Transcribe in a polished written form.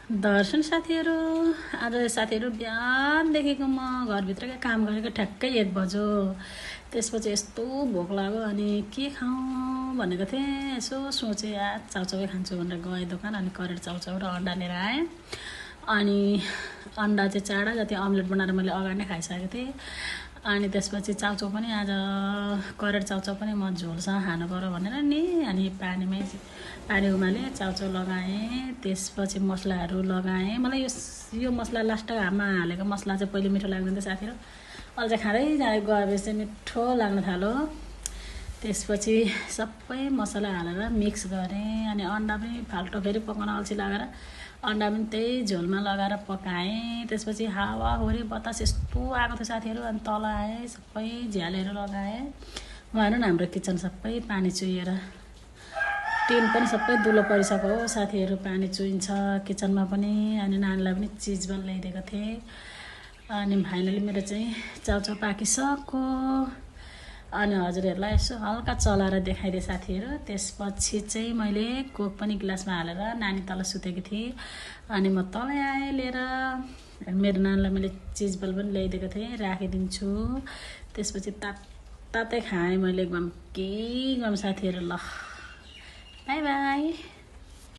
दर्शन साथीहरू, आज साथीहरू बिहानदेखिको म घरभित्रकै काम गरेको ठ्याक्कै 1 बज्यो। त्यसपछि यस्तो भोक लाग्यो अनि के खाऊँ भनेको थिएँ। यसो सोचेँ आज चाउचाउै खान्छु भनेर गएँ दोकान अनि करेड चाउचाउ र अन्डा लिएर आएँ। अनि अन्डा चाहिँ चाडा जति अम्लेट बनाएर मैले अगाडि नै खाइसकेको थिएँ। अनि त्यसपछि चाउचाउ पनि आज करेड चाउचाउ पनि म झोलसँग खानु पर्यो भनेर नि अनि पानी उमालेँ, चाउचाउ लगाएँ, त्यसपछि मसलाहरू लगाएँ। मलाई यो मसला लास्ट हाममा हालेको मसला चाहिँ पहिले मिठो लाग्दैन थियो साथीहरू, अहिले चाहिँ खाँदै गएपछि चाहिँ मिठो लाग्न थाल्यो। त्यसपछि सबै मसला हालेर मिक्स गरेँ अनि अन्डा पनि फाल्टो फेरि पकाउन अल्छी लागेर अन्डा पनि त्यही झोलमा लगाएर पकाएँ। त्यसपछि हावाहुरी बतास यस्तो आएको थियो साथीहरू। अनि तल आएँ, सबै झ्यालहरू लगाएँ। हेर्नु न हाम्रो किचन सबै पानी चुहिएर टिन पनि सबै दुलो परिसक्यो हो साथीहरू। पानी चुहिन्छ किचनमा पनि। अनि नानीलाई पनि चिज बल ल्याइदिएको थिएँ। अनि फाइनली मेरो चाहिँ चाउचाउ पाकिसक्यो। अनि हजुरहरूलाई यसो हल्का चलाएर देखाइदिएँ साथीहरू। त्यसपछि चाहिँ मैले कोक पनि गिलासमा हालेर नानी तल सुतेकी थिएँ अनि म तलै आएँ लिएर। मेरो नानीलाई मैले चिज बल पनि ल्याइदिएको थिएँ, राखिदिन्छु। त्यसपछि तातै खाएँ मैले एकदम के गर्नु साथीहरू। ल बाई बाई।